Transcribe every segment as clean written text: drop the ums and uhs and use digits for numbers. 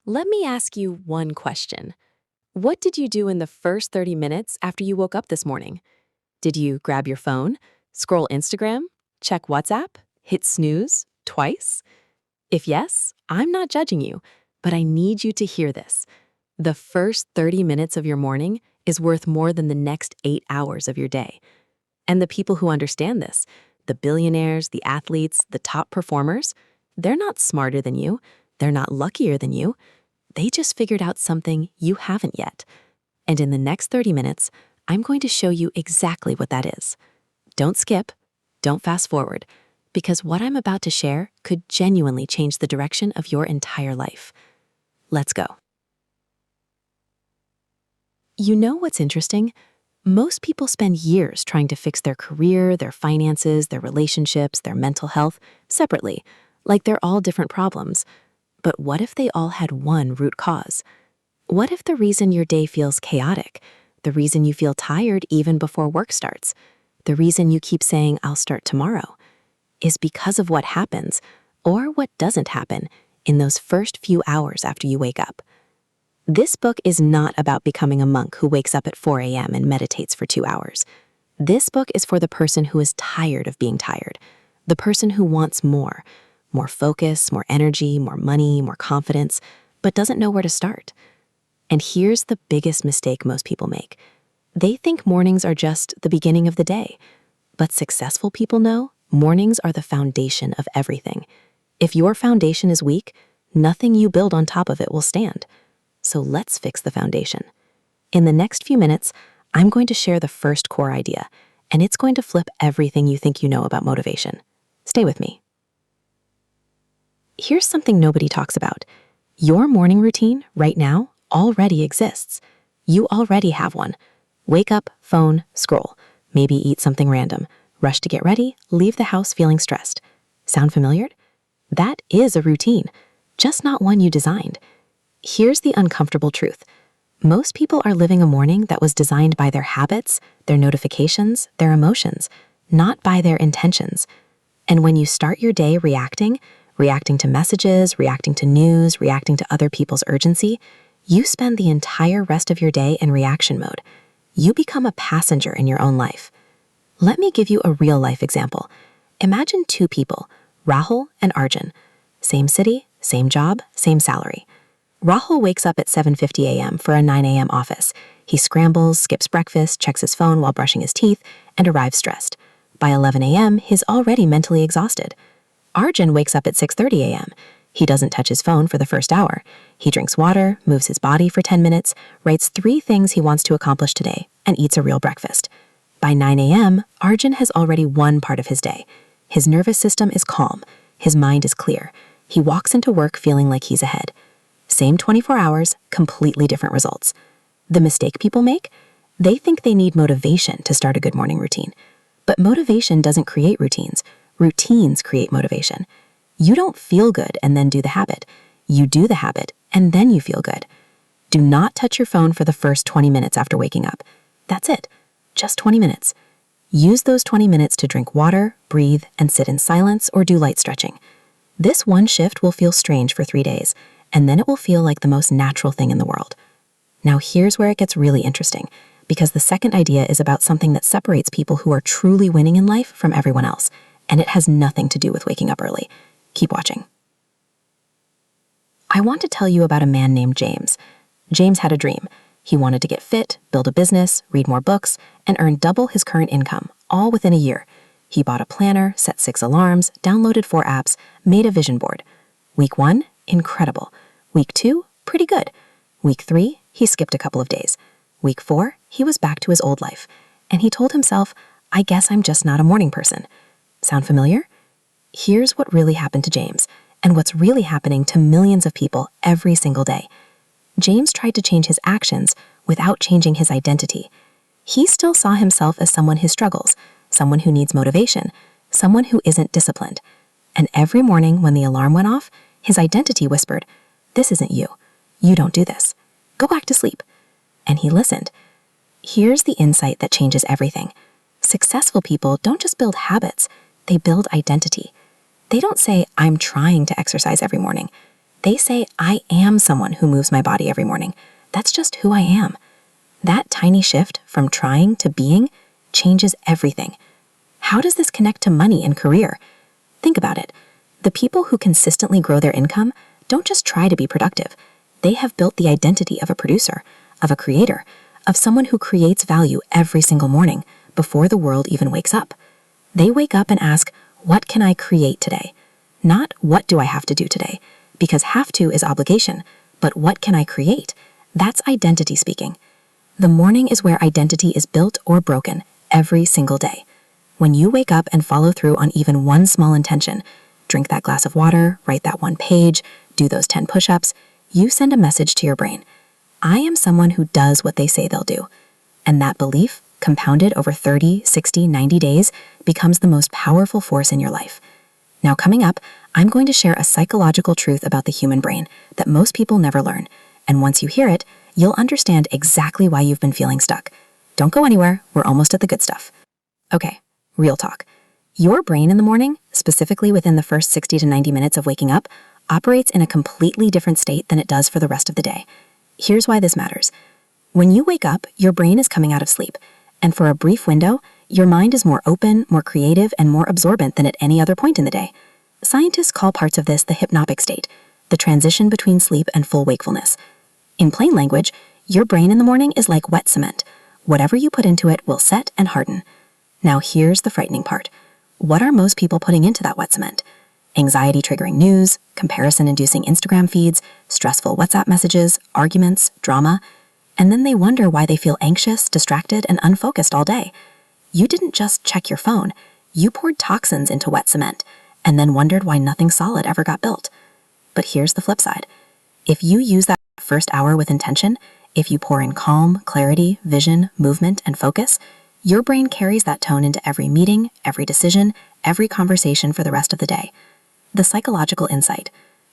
Let me ask you one question. What did you do in the first 30 minutes after you woke up this morning? Did you grab your phone, scroll Instagram, check WhatsApp, hit snooze twice? If yes, I'm not judging you, but I need you to hear this. The first 30 minutes of your morning is worth more than the next 8 hours of your day. And the people who understand this, the billionaires, the athletes, the top performers, they're not smarter than you. They're not luckier than you. They just figured out something you haven't yet. And in the next 30 minutes, I'm going to show you exactly what that is. Don't skip, don't fast forward, because what I'm about to share could genuinely change the direction of your entire life. Let's go. You know what's interesting? Most people spend years trying to fix their career, their finances, their relationships, their mental health separately, like they're all different problems. But what if they all had one root cause? What if the reason your day feels chaotic, the reason you feel tired even before work starts, the reason you keep saying, "I'll start tomorrow," is because of what happens, or what doesn't happen, in those first few hours after you wake up? This book is not about becoming a monk who wakes up at 4 a.m. and meditates for 2 hours. This book is for the person who is tired of being tired, the person who wants more focus, more energy, more money, more confidence, but doesn't know where to start. And here's the biggest mistake most people make. They think mornings are just the beginning of the day, but successful people know mornings are the foundation of everything. If your foundation is weak, nothing you build on top of it will stand. So let's fix the foundation. In the next few minutes, I'm going to share the first core idea, and it's going to flip everything you think you know about motivation. Stay with me. Here's something nobody talks about. Your morning routine right now already exists. You already have one. Wake up, phone, scroll, maybe eat something random, rush to get ready, leave the house feeling stressed. Sound familiar? That is a routine, just not one you designed. Here's the uncomfortable truth. Most people are living a morning that was designed by their habits, their notifications, their emotions, not by their intentions. And when you start your day reacting to messages, reacting to news, reacting to other people's urgency, you spend the entire rest of your day in reaction mode. You become a passenger in your own life. Let me give you a real-life example. Imagine two people, Rahul and Arjun. Same city, same job, same salary. Rahul wakes up at 7:50 a.m. for a 9 a.m. office. He scrambles, skips breakfast, checks his phone while brushing his teeth, and arrives stressed. By 11 a.m., he's already mentally exhausted. Arjun wakes up at 6:30 a.m. He doesn't touch his phone for the first hour. He drinks water, moves his body for 10 minutes, writes 3 things he wants to accomplish today, and eats a real breakfast. By 9 a.m., Arjun has already won part of his day. His nervous system is calm. His mind is clear. He walks into work feeling like he's ahead. Same 24 hours, completely different results. The mistake people make? They think they need motivation to start a good morning routine. But motivation doesn't create routines. Routines create motivation. You don't feel good and then do the habit. You do the habit and then you feel good. Do not touch your phone for the first 20 minutes after waking up. That's it. Just 20 minutes. Use those 20 minutes to drink water, breathe, and sit in silence or do light stretching. This one shift will feel strange for 3 days, and then it will feel like the most natural thing in the world. Now here's where it gets really interesting, because the second idea is about something that separates people who are truly winning in life from everyone else, and it has nothing to do with waking up early. Keep watching. I want to tell you about a man named James. James had a dream. He wanted to get fit, build a business, read more books, and earn double his current income, all within a year. He bought a planner, set 6 alarms, downloaded 4 apps, made a vision board. Week 1, incredible. Week 2, pretty good. Week 3, he skipped a couple of days. Week 4, he was back to his old life. And he told himself, I guess I'm just not a morning person. Sound familiar? Here's what really happened to James, and what's really happening to millions of people every single day. James tried to change his actions without changing his identity. He still saw himself as someone who struggles, someone who needs motivation, someone who isn't disciplined. And every morning when the alarm went off, his identity whispered, this isn't you. You don't do this. Go back to sleep. And he listened. Here's the insight that changes everything. Successful people don't just build habits, they build identity. They don't say, I'm trying to exercise every morning. They say, I am someone who moves my body every morning. That's just who I am. That tiny shift from trying to being changes everything. How does this connect to money and career? Think about it. The people who consistently grow their income don't just try to be productive. They have built the identity of a producer, of a creator, of someone who creates value every single morning before the world even wakes up. They wake up and ask, what can I create today? Not what do I have to do today? Because have to is obligation, but what can I create? That's identity speaking. The morning is where identity is built or broken every single day. When you wake up and follow through on even one small intention, drink that glass of water, write that one page, do those 10 push-ups, you send a message to your brain. I am someone who does what they say they'll do. And that belief, compounded over 30, 60, 90 days, becomes the most powerful force in your life. Now, coming up, I'm going to share a psychological truth about the human brain that most people never learn. And once you hear it, you'll understand exactly why you've been feeling stuck. Don't go anywhere. We're almost at the good stuff. Okay, real talk. Your brain in the morning, specifically within the first 60 to 90 minutes of waking up, operates in a completely different state than it does for the rest of the day. Here's why this matters. When you wake up, your brain is coming out of sleep. And for a brief window, your mind is more open, more creative, and more absorbent than at any other point in the day. Scientists call parts of this the hypnotic state, the transition between sleep and full wakefulness. In plain language, your brain in the morning is like wet cement. Whatever you put into it will set and harden. Now here's the frightening part. What are most people putting into that wet cement? Anxiety-triggering news, comparison-inducing Instagram feeds, stressful WhatsApp messages, arguments, drama, and then they wonder why they feel anxious, distracted, and unfocused all day. You didn't just check your phone. You poured toxins into wet cement and then wondered why nothing solid ever got built. But here's the flip side. If you use that first hour with intention, if you pour in calm, clarity, vision, movement, and focus, your brain carries that tone into every meeting, every decision, every conversation for the rest of the day. The psychological insight.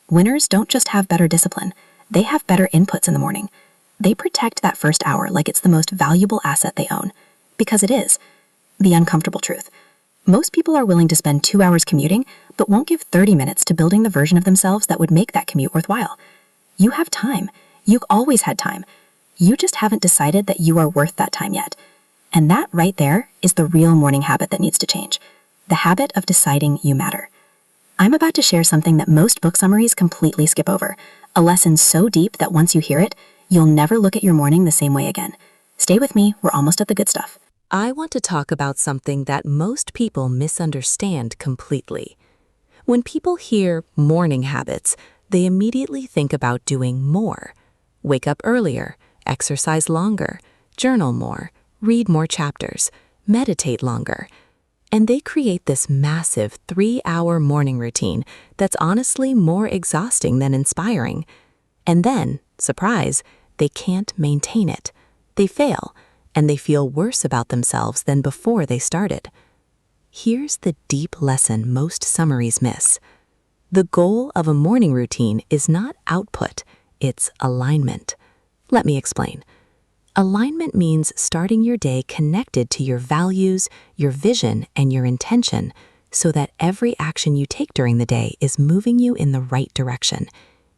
Winners don't just have better discipline. They have better inputs in the morning. They protect that first hour like it's the most valuable asset they own. Because it is. The uncomfortable truth. Most people are willing to spend 2 hours commuting, but won't give 30 minutes to building the version of themselves that would make that commute worthwhile. You have time. You've always had time. You just haven't decided that you are worth that time yet. And that right there is the real morning habit that needs to change. The habit of deciding you matter. I'm about to share something that most book summaries completely skip over. A lesson so deep that once you hear it, you'll never look at your morning the same way again. Stay with me, we're almost at the good stuff. I want to talk about something that most people misunderstand completely. When people hear morning habits, they immediately think about doing more. Wake up earlier, exercise longer, journal more, read more chapters, meditate longer. And they create this massive 3-hour morning routine that's honestly more exhausting than inspiring. And then, surprise, they can't maintain it. They fail, and they feel worse about themselves than before they started. Here's the deep lesson most summaries miss. The goal of a morning routine is not output, it's alignment. Let me explain. Alignment means starting your day connected to your values, your vision, and your intention, so that every action you take during the day is moving you in the right direction,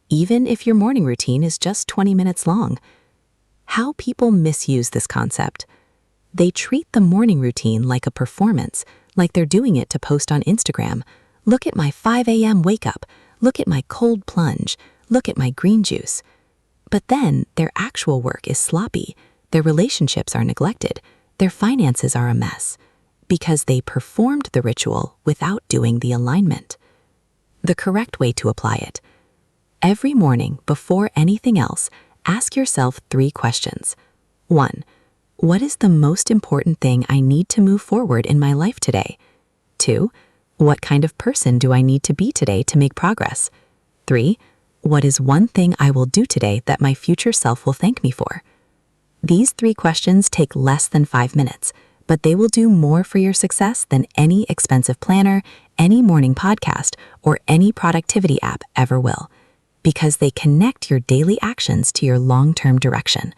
even if your morning routine is just 20 minutes long. How people misuse this concept. They treat the morning routine like a performance, like they're doing it to post on Instagram. Look at my 5 a.m. wake up. Look at my cold plunge. Look at my green juice. But then their actual work is sloppy. Their relationships are neglected. Their finances are a mess because they performed the ritual without doing the alignment. The correct way to apply it. Every morning, before anything else, ask yourself 3 questions. 1. What is the most important thing I need to move forward in my life today? 2. What kind of person do I need to be today to make progress? 3. What is one thing I will do today that my future self will thank me for? These 3 questions take less than 5 minutes, but they will do more for your success than any expensive planner, any morning podcast, or any productivity app ever will, because they connect your daily actions to your long-term direction.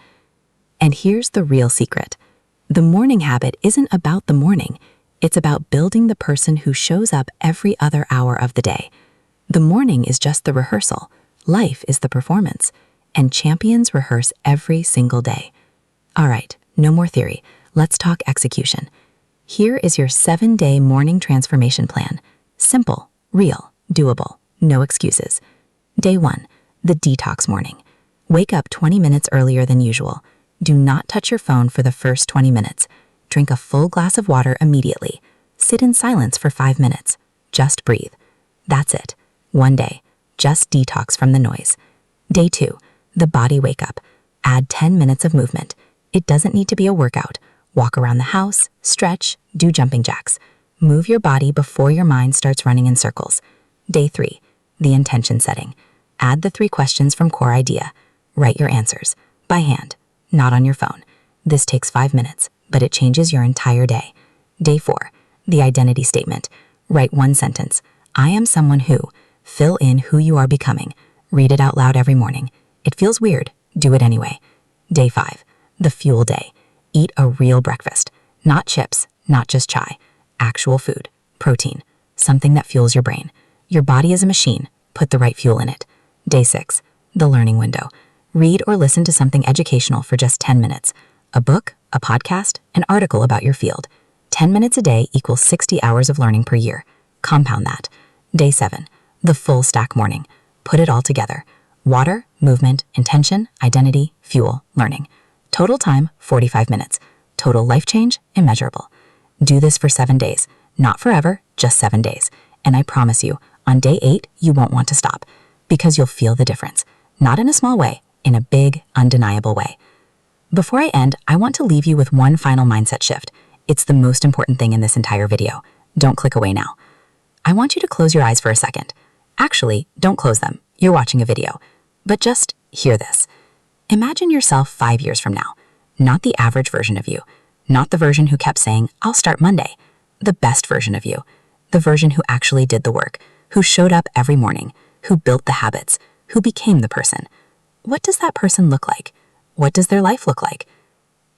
And here's the real secret. The morning habit isn't about the morning. It's about building the person who shows up every other hour of the day. The morning is just the rehearsal. Life is the performance, and champions rehearse every single day. All right, no more theory. Let's talk execution. Here is your 7-day morning transformation plan. Simple, real, doable, no excuses. Day 1, the detox morning. Wake up 20 minutes earlier than usual. Do not touch your phone for the first 20 minutes. Drink a full glass of water immediately. Sit in silence for 5 minutes. Just breathe. That's it. 1 day. Just detox from the noise. Day 2, the body wake up. Add 10 minutes of movement. It doesn't need to be a workout. Walk around the house, stretch, do jumping jacks. Move your body before your mind starts running in circles. Day 3, the intention setting. Add the 3 questions from Core Idea. Write your answers, by hand, not on your phone. This takes 5 minutes, but it changes your entire day. Day 4, the identity statement. Write 1 sentence. I am someone who. Fill in who you are becoming. Read it out loud every morning. It feels weird. Do it anyway. Day 5, the fuel day. Eat a real breakfast. Not chips, not just chai. Actual food, protein, something that fuels your brain. Your body is a machine. Put the right fuel in it. Day 6, the learning window. Read or listen to something educational for just 10 minutes. A book, a podcast, an article about your field. 10 minutes a day equals 60 hours of learning per year. Compound that. Day 7, the full stack morning. Put it all together. Water, movement, intention, identity, fuel, learning. Total time, 45 minutes. Total life change, immeasurable. Do this for 7 days. Not forever, just 7 days. And I promise you, on day 8, you won't want to stop because you'll feel the difference. Not in a small way, in a big, undeniable way. Before I end, I want to leave you with one final mindset shift. It's the most important thing in this entire video. Don't click away now. I want you to close your eyes for a second. Actually, don't close them. You're watching a video. But just hear this. Imagine yourself 5 years from now. Not the average version of you. Not the version who kept saying, I'll start Monday. The best version of you. The version who actually did the work, who showed up every morning, who built the habits, who became the person. What does that person look like? What does their life look like?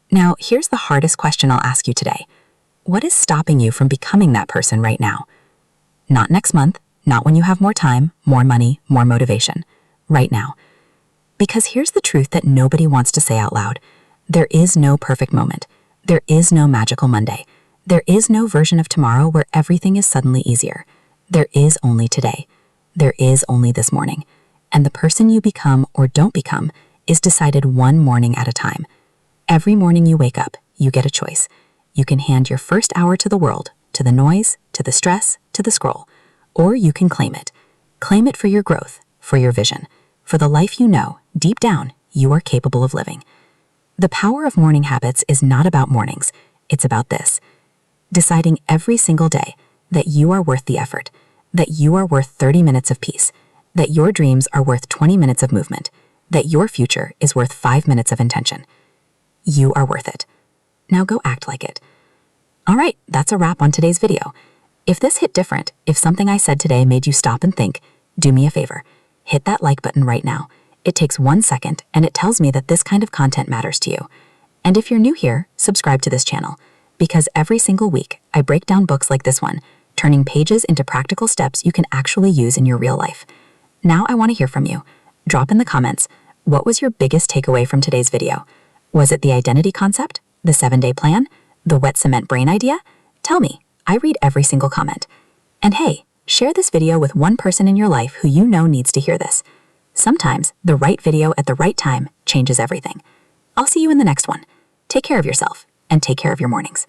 Now, here's the hardest question I'll ask you today. What is stopping you from becoming that person right now? Not next month, not when you have more time, more money, more motivation. Right now. Because here's the truth that nobody wants to say out loud. There is no perfect moment. There is no magical Monday. There is no version of tomorrow where everything is suddenly easier. There is only today. There is only this morning. And the person you become or don't become is decided one morning at a time. Every morning you wake up, you get a choice. You can hand your first hour to the world, to the noise, to the stress, to the scroll. Or you can claim it. Claim it for your growth, for your vision, for the life you know, deep down, you are capable of living. The power of morning habits is not about mornings. It's about this. Deciding every single day that you are worth the effort, that you are worth 30 minutes of peace, that your dreams are worth 20 minutes of movement, that your future is worth 5 minutes of intention. You are worth it. Now go act like it. All right, that's a wrap on today's video. If this hit different, if something I said today made you stop and think, do me a favor. Hit that like button right now. It takes 1 second and it tells me that this kind of content matters to you. And if you're new here, subscribe to this channel. Because every single week, I break down books like this one, turning pages into practical steps you can actually use in your real life. Now I want to hear from you. Drop in the comments, what was your biggest takeaway from today's video? Was it the identity concept? The 7-day plan? The wet cement brain idea? Tell me. I read every single comment. And hey, share this video with one person in your life who you know needs to hear this. Sometimes the right video at the right time changes everything. I'll see you in the next one. Take care of yourself and take care of your mornings.